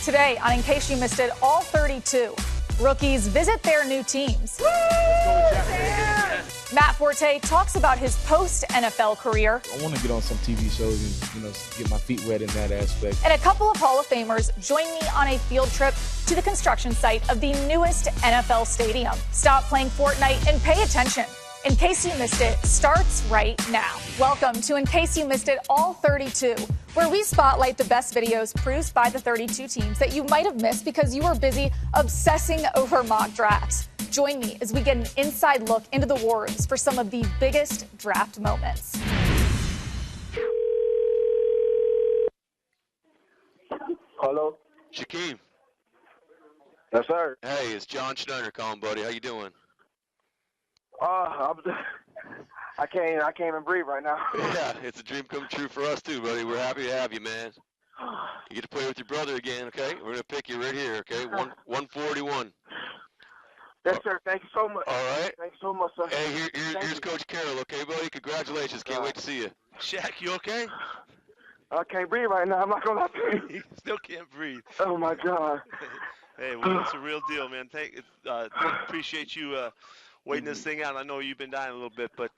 Today, on In Case You Missed It, all 32 rookies visit their new teams. Matt Forte talks about his post-NFL career. I want to get on some TV shows and, get my feet wet in that aspect. And a couple of Hall of Famers join me on a field trip to the construction site of the newest NFL stadium. Stop playing Fortnite and pay attention. In Case You Missed It starts right now. Welcome to In Case You Missed It, all 32, where we spotlight the best videos produced by the 32 teams that you might have missed because you were busy obsessing over mock drafts. Join me as we get an inside look into the war rooms for some of the biggest draft moments. Hello? Shaquem. Yes, sir. Hey, it's John Schneider calling, buddy. How you doing? I can't even breathe right now. Yeah, it's a dream come true for us too, buddy. We're happy to have you, man. You get to play with your brother again, okay? We're gonna pick you right here, okay? 141. Yes, sir. Thank you so much. All right. Thank you so much, sir. Hey, here's Coach Carroll, okay, buddy? Congratulations. Can't wait to see you. Shaq, you okay? I can't breathe right now. I'm not gonna lie to you. You still can't breathe. Oh my God. Hey, well, it's a real deal, man. Appreciate you waiting this thing out. I know you've been dying a little bit, but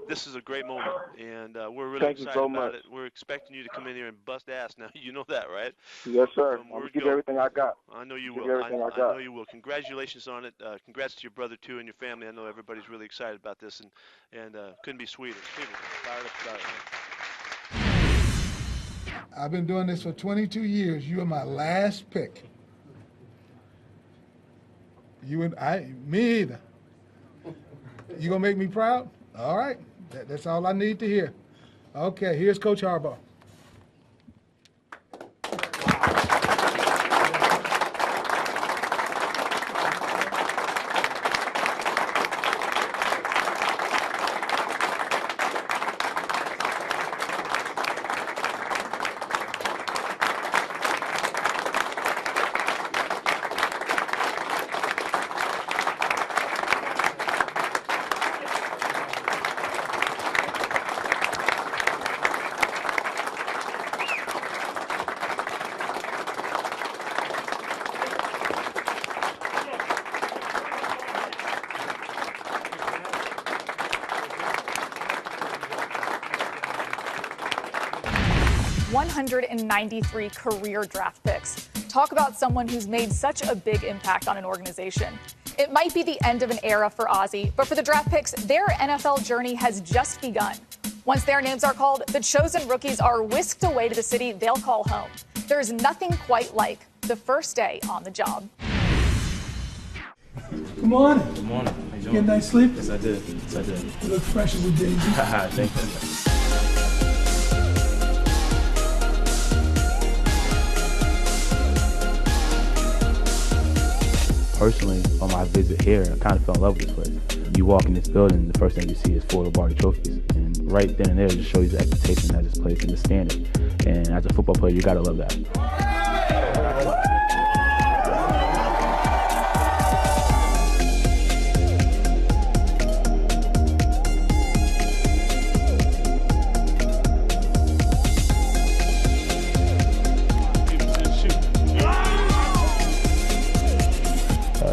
this is a great moment, and we're really excited about it. We're expecting you to come in here and bust ass now. You know that, right? Yes, sir. I'm going to give you everything I got. I know you will. I know you will. Congratulations on it. Congrats to your brother, too, and your family. I know everybody's really excited about this, and couldn't be sweeter. Fired up about it, man. I've been doing this for 22 years. You are my last pick. Me either. You gonna make me proud? All right, that's all I need to hear. Okay, here's Coach Harbaugh. $193 career draft picks. Talk about someone who's made such a big impact on an organization. It might be the end of an era for Ozzie, but for the draft picks, their NFL journey has just begun. Once their names are called, the chosen rookies are whisked away to the city they'll call home. There's nothing quite like the first day on the job. Good morning. Good morning. How you doing? Get a nice sleep? Yes, I did. Yes, I did. You look fresh as a daisy. Thank you. Personally, on my visit here, I kind of fell in love with this place. You walk in this building, the first thing you see is 4 Lombardi trophies. And right then and there, it just shows you the expectation that this place and the standard. And as a football player, you got to love that.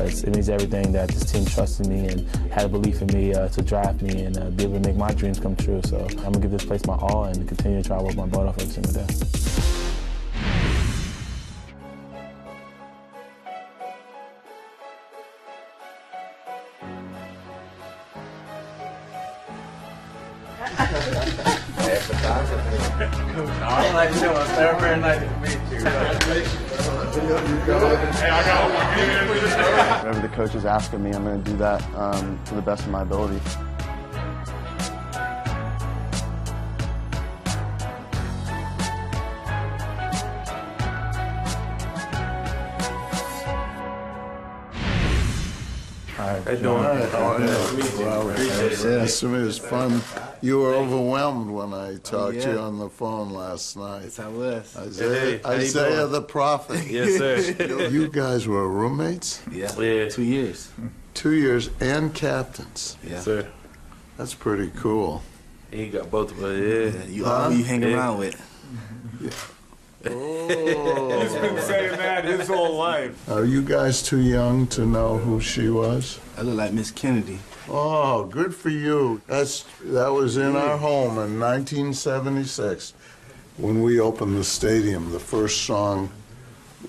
'Cause it means everything that this team trusted me and had a belief in me to draft me and be able to make my dreams come true. So I'm going to give this place my all and continue to try to work my butt off every single day. All I do is very nice to meet you. Whatever the coach is asking me, I'm going to do that to the best of my ability. How you doing? Yes, it was fun. You were overwhelmed when I talked to you on the phone last night. Yes, I was. Isaiah the prophet. Yes, sir. You guys were roommates? Yeah. 2 years. 2 years and captains. Yeah. Yes, sir. That's pretty cool. He got both of us, yeah. You hang around with. Yeah. Oh. He's been saying that his whole life. Are you guys too young to know who she was? I look like Miss Kennedy. Oh, good for you. That was in our home in 1976 when we opened the stadium. The first song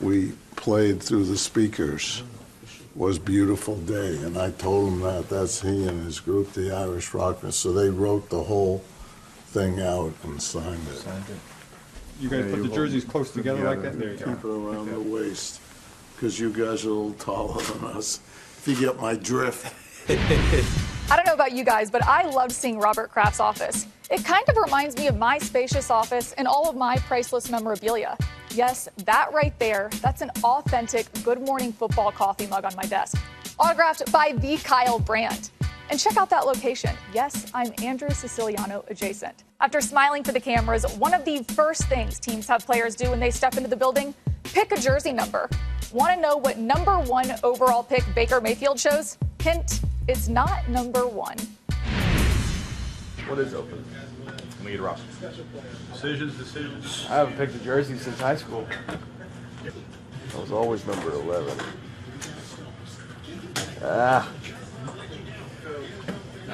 we played through the speakers was Beautiful Day, and I told him that's he and his group, the Irish Rockers. So they wrote the whole thing out and signed it. You guys put the jerseys close together like that? There you Keep go. it around the waist, because you guys are a little taller than us, if you get my drift. I don't know about you guys, but I loved seeing Robert Kraft's office. It kind of reminds me of my spacious office and all of my priceless memorabilia. Yes, that right there, that's an authentic Good Morning Football coffee mug on my desk, autographed by the Kyle Brandt. And check out that location. Yes, I'm Andrew Siciliano adjacent. After smiling for the cameras, one of the first things teams have players do when they step into the building, pick a jersey number. Want to know what number 1 overall pick Baker Mayfield chose? Hint, it's not number 1. What is open? Let me get a roster. Decisions. I haven't picked a jersey since high school. I was always number 11.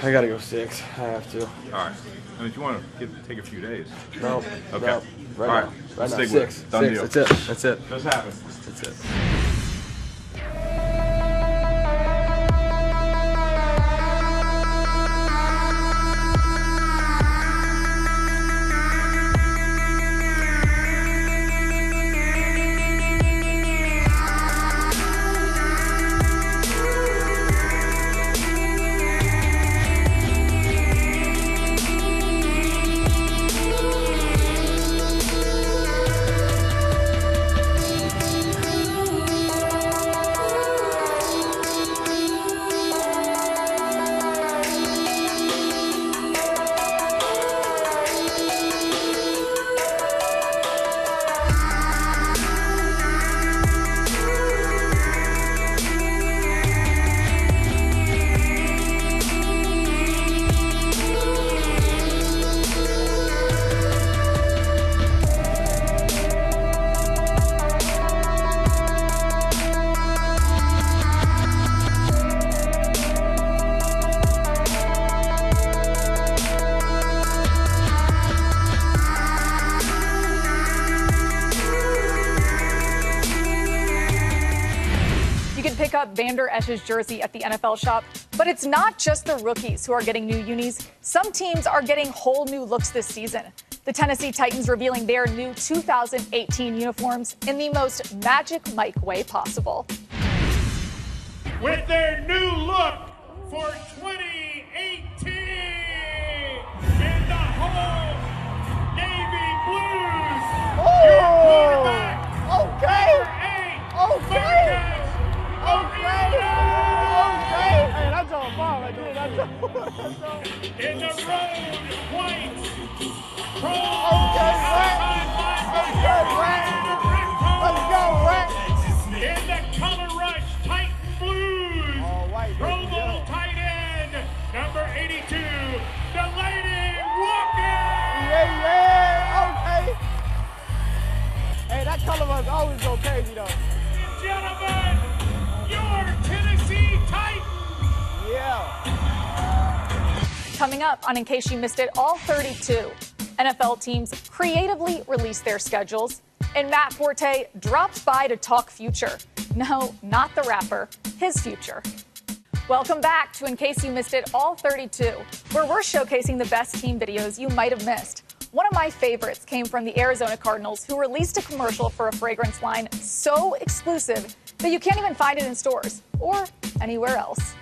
I gotta go 6. I have to. All right. I mean, if you want to take a few days. No. Okay. No. All Right right. now. Let's Right now. stick with 6. it. Done deal. That's it. That's it. Let's have it. That's it. Pick up Vander Esch's jersey at the NFL shop, but it's not just the rookies who are getting new unis. Some teams are getting whole new looks this season. The Tennessee Titans revealing their new 2018 uniforms in the most Magic Mike way possible. With their new look for 2018 in the whole Navy Blues, your quarterback, Okay. Hey, that's on fire right there. That's on in the road white. Let's go, Rex. In the color rush, Titan Blues. Promo tight end, number 82, Delaney Walker. Okay. Hey, that color rush always go crazy, though. Gentlemen, your Tennessee Titans. Coming up on In Case You Missed It, all 32 NFL teams creatively release their schedules, and Matt Forte drops by to talk future. No, not the rapper, his future. Welcome back to In Case You Missed It, all 32, where we're showcasing the best team videos you might have missed. One of my favorites came from the Arizona Cardinals, who released a commercial for a fragrance line so exclusive that you can't even find it in stores or anywhere else.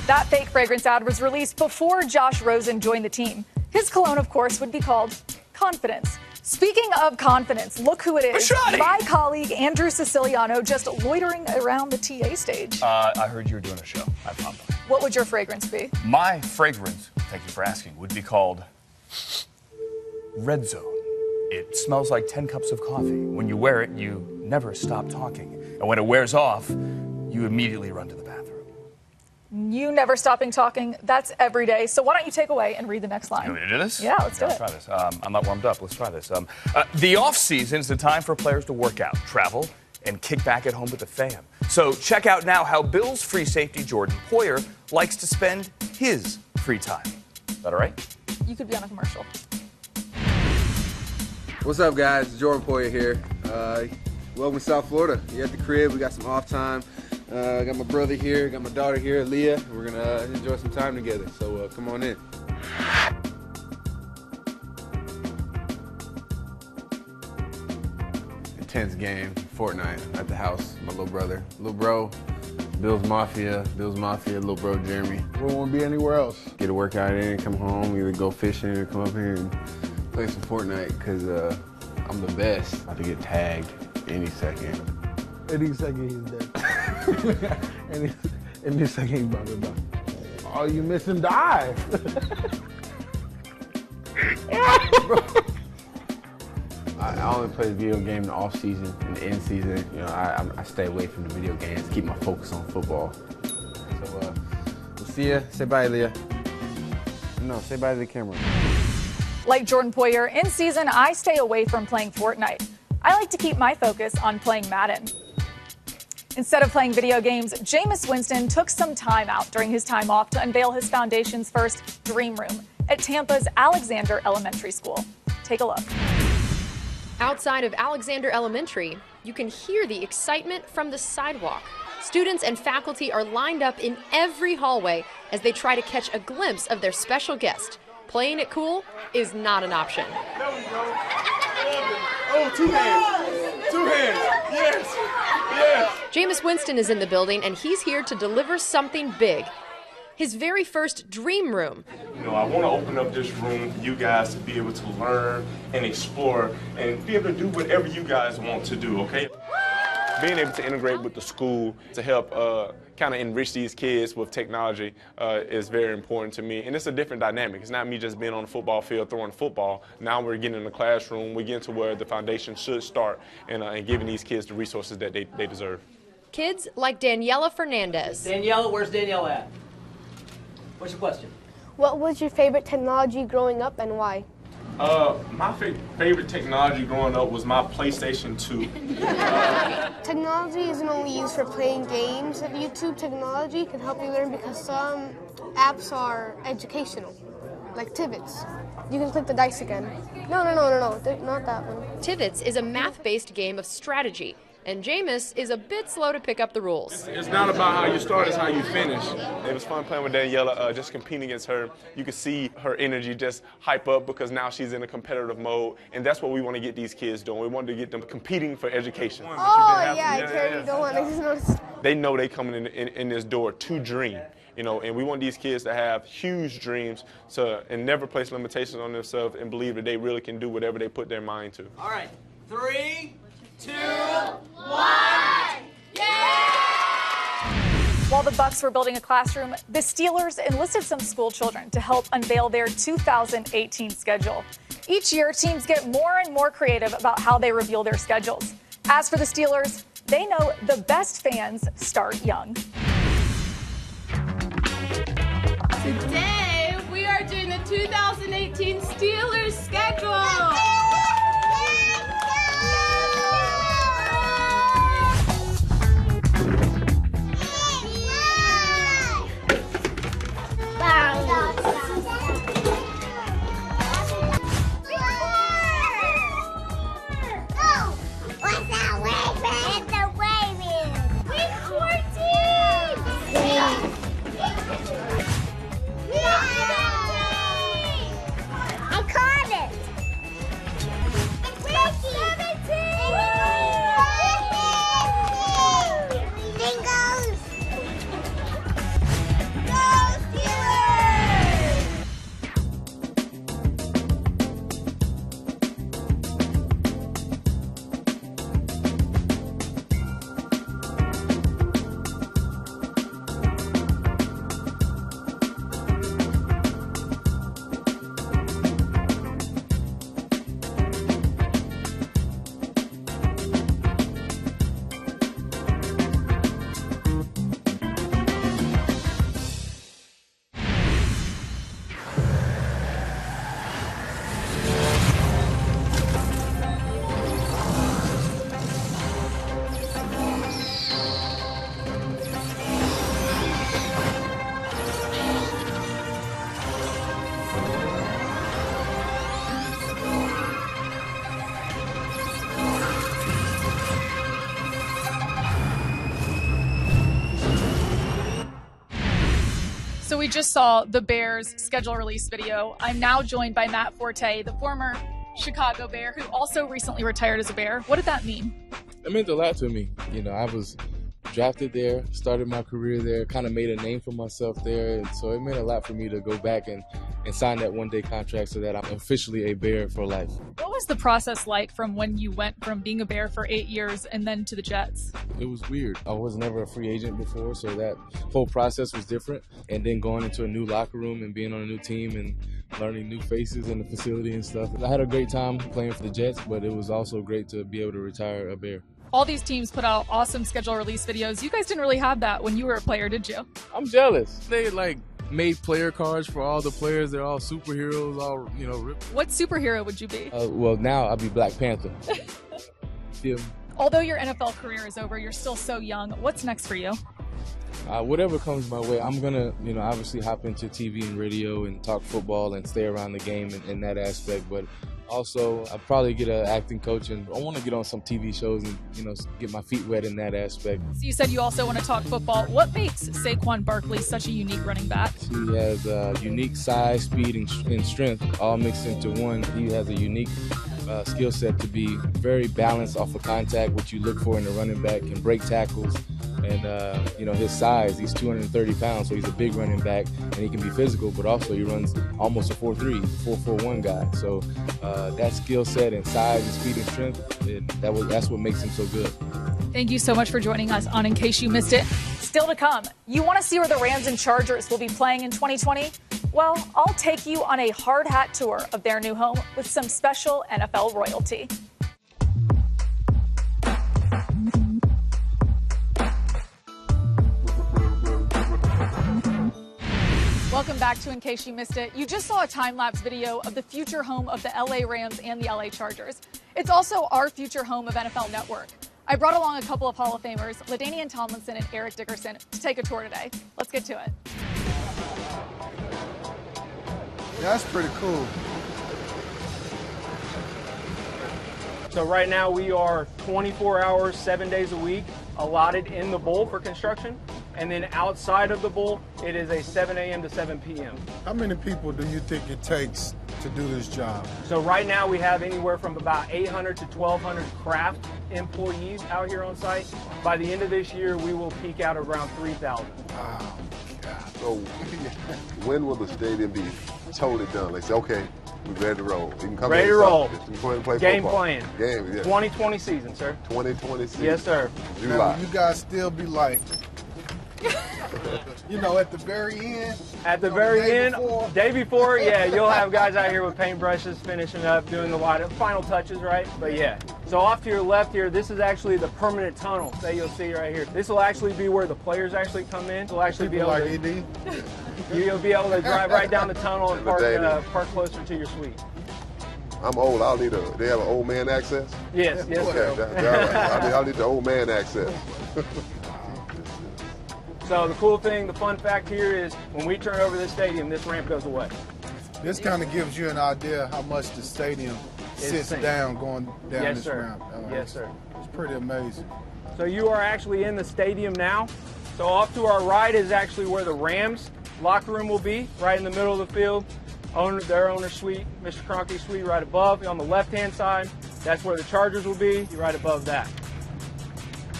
That fake fragrance ad was released before Josh Rosen joined the team. His cologne, of course, would be called Confidence. Speaking of confidence, look who it is. Bisciotti! My colleague Andrew Siciliano just loitering around the TA stage. I heard you were doing a show. I popped by. What would your fragrance be? My fragrance, thank you for asking, would be called Red Zone. It smells like 10 cups of coffee. When you wear it, you never stop talking. And when it wears off, you immediately run to the bathroom. You never stopping talking. That's every day. So why don't you take away and read the next line? You want me to do this? Yeah, let's do it. Try this. I'm not warmed up. Let's try this. The off-season is the time for players to work out, travel, and kick back at home with the fam. So check out now how Bills free safety Jordan Poyer likes to spend his free time. Is that all right? You could be on a commercial. What's up, guys? Jordan Poyer here. Welcome to South Florida. You're at the crib. We got some off time. I got my brother here, got my daughter here, Leah. We're gonna enjoy some time together. So come on in. Intense game, Fortnite at the house. My little brother, little bro, Bills Mafia, little bro Jeremy. We won't be anywhere else. Get a workout in, come home, either go fishing or come up here and play some Fortnite because I'm the best. About to get tagged any second. Any second he's dead. any second he's about to die. Oh, you missing dive. I only play video game in the off season and the end season. You know, I stay away from the video games, keep my focus on football. So we'll see ya. Say bye, Leah. No, say bye to the camera. Like Jordan Poyer, in season, I stay away from playing Fortnite. I like to keep my focus on playing Madden. Instead of playing video games, Jameis Winston took some time out during his time off to unveil his foundation's first Dream Room at Tampa's Alexander Elementary School. Take a look. Outside of Alexander Elementary, you can hear the excitement from the sidewalk. Students and faculty are lined up in every hallway as they try to catch a glimpse of their special guest. Playing it cool is not an option. There we go. Oh, two hands. Two hands. Yes. Yes. Jameis Winston is in the building, and he's here to deliver something big. His very first Dream Room. You know, I want to open up this room for you guys to be able to learn and explore and be able to do whatever you guys want to do, okay? Being able to integrate with the school to help kind of enrich these kids with technology is very important to me. And it's a different dynamic. It's not me just being on the football field throwing football. Now we're getting in the classroom. We're getting to where the foundation should start and giving these kids the resources that they deserve. Kids like Daniela Fernandez. Daniela, where's Daniela at? What's your question? What was your favorite technology growing up and why? My favorite technology growing up was my PlayStation 2. Technology isn't only used for playing games. YouTube technology can help you learn because some apps are educational, like Tivits. You can click the dice again. No, not that one. Tivits is a math-based game of strategy, and Jameis is a bit slow to pick up the rules. It's not about how you start, it's how you finish. It was fun playing with Daniela, just competing against her. You could see her energy just hype up because now she's in a competitive mode, and that's what we want to get these kids doing. We want to get them competing for education. Oh, yeah, I carried the one. I just noticed. They know they coming in this door to dream. You know, and we want these kids to have huge dreams and never place limitations on themselves and believe that they really can do whatever they put their mind to. All right, 3, 2, 1, While the Bucs were building a classroom, the Steelers enlisted some school children to help unveil their 2018 schedule. Each year, teams get more and more creative about how they reveal their schedules. As for the Steelers, they know the best fans start young. Today, we are doing the 2018 Steelers schedule. I we just saw the Bears schedule release video. I'm now joined by Matt Forte, the former Chicago Bear, who also recently retired as a Bear. What did that mean? It meant a lot to me. You know, I was drafted there, started my career there, kind of made a name for myself there, and so it meant a lot for me to go back and sign that one-day contract so that I'm officially a Bear for life. What was the process like from when you went from being a Bear for 8 years and then to the Jets? It was weird. I was never a free agent before, so that whole process was different. And then going into a new locker room and being on a new team and learning new faces in the facility and stuff. I had a great time playing for the Jets, but it was also great to be able to retire a Bear. All these teams put out awesome schedule release videos. You guys didn't really have that when you were a player, did you? I'm jealous. They made player cards for all the players. They're all superheroes, all, ripped. What superhero would you be? Well, now I'll be Black Panther. Feel me? Although your NFL career is over, you're still so young. What's next for you? Whatever comes my way, I'm gonna, obviously hop into TV and radio and talk football and stay around the game in that aspect. But also, I'll probably get an acting coach, and I want to get on some TV shows and, get my feet wet in that aspect. So you said you also want to talk football. What makes Saquon Barkley such a unique running back? He has unique size, speed, and strength all mixed into one. He has a unique skill set to be very balanced off of contact, what you look for in a running back, can break tackles. And, his size, he's 230 pounds, so he's a big running back, and he can be physical, but also he runs almost a 4.3, 4.41 guy. So that skill set and size and speed and strength, that's what makes him so good. Thank you so much for joining us on In Case You Missed It. Still to come, you want to see where the Rams and Chargers will be playing in 2020? Well, I'll take you on a hard hat tour of their new home with some special NFL royalty. Welcome back to In Case You Missed It. You just saw a time-lapse video of the future home of the LA Rams and the LA Chargers. It's also our future home of NFL Network. I brought along a couple of Hall of Famers, LaDainian Tomlinson and Eric Dickerson, to take a tour today. Let's get to it. That's pretty cool. So right now we are 24 hours, 7 days a week allotted in the bowl for construction. And then outside of the bowl, it is a 7 a.m. to 7 p.m. How many people do you think it takes to do this job? So right now we have anywhere from about 800 to 1,200 craft employees out here on site. By the end of this year, we will peak out around 3,000. Wow. So when will the stadium be totally done? Like say, okay, we're ready to roll. You can come ready to roll. Play Game football. plan. Game, yeah. 2020 season, sir. 2020 season. Yes, sir. July. Now, you guys still be like, at the very end? At the very end, day before, yeah, you'll have guys out here with paintbrushes finishing up, doing the final touches, right? But yeah. So off to your left here, this is actually the permanent tunnel that you'll see right here. This will actually be where the players actually come in. You'll actually be able to, you'll be able to drive right down the tunnel and park closer to your suite. I'm old. They have an old man access? Yes, yes, okay, sir. I'll need the old man access. So the cool thing, the fun fact here is when we turn over this stadium, this ramp goes away. This kind of gives you an idea how much the stadium sits down going down yes, this sir. ramp. Yes, sir. It's pretty amazing. So you are actually in the stadium now. So off to our right is actually where the Rams locker room will be, right in the middle of the field. Their owner suite, Mr. Kroenke's suite right above. On the left-hand side, that's where the Chargers will be, right above that.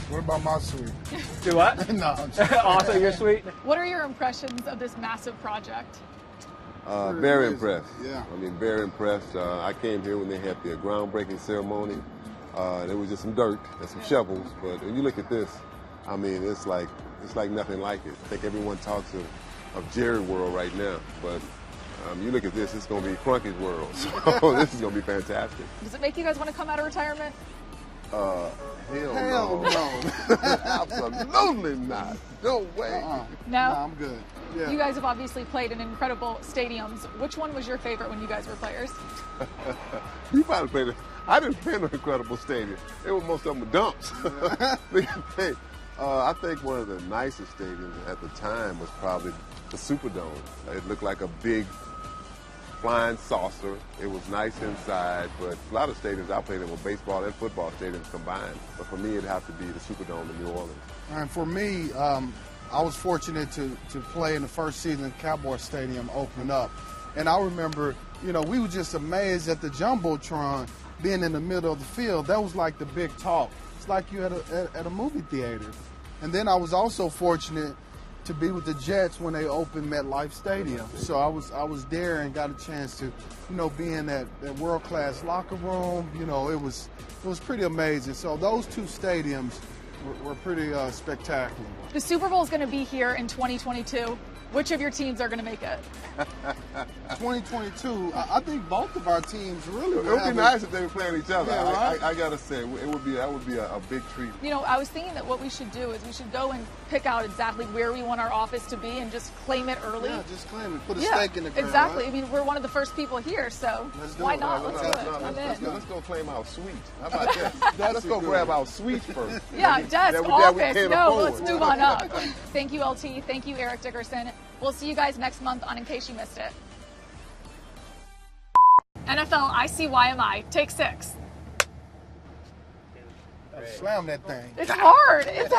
What about my suite? Do what? No, I'm just also your suite? What are your impressions of this massive project? Very impressed. Yeah. I mean, very impressed. I came here when they had the groundbreaking ceremony. There was just some dirt and some shovels, but when you look at this, I mean, it's like nothing like it. I think everyone talks of Jerry World right now, but you look at this, it's going to be Kroenke's World. So this is going to be fantastic. Does it make you guys want to come out of retirement? Hell no. Absolutely not. No way. No? I'm good. Yeah. You guys have obviously played in incredible stadiums. Which one was your favorite when you guys were players? You probably played it. I didn't play in an incredible stadium. It was most of them were dumps. I think one of the nicest stadiums at the time was probably the Superdome. It looked like a big flying saucer. It was nice inside, but a lot of stadiums I played in were baseball and football stadiums combined. But for me, it'd have to be the Superdome in New Orleans. And for me, I was fortunate to play in the first season Cowboy Stadium opening up. And I remember, we were just amazed at the Jumbotron being in the middle of the field. That was like the big talk. It's like you at a movie theater. And then I was also fortunate to be with the Jets when they opened MetLife Stadium. So I was there and got a chance to, be in that world-class locker room. It was pretty amazing. So those two stadiums were pretty spectacular. The Super Bowl is going to be here in 2022. Which of your teams are going to make it? 2022, I think both of our teams really It would be nice if they were playing each other. Yeah, right? I gotta say, that would be a big treat. I was thinking that what we should do is we should go and pick out exactly where we want our office to be and just claim it early. Yeah, just claim it. Put a stake in the ground. Exactly. Right? I mean, we're one of the first people here, so why not? Let's do it. Let's go claim our suite. How about that? Let's go grab our suite first. Yeah, desk, office. No, let's move on up. Thank you, LT. Thank you, Eric Dickerson. We'll see you guys next month on In Case You Missed It. NFL ICYMI, take 6. Slam that thing. It's hard. It's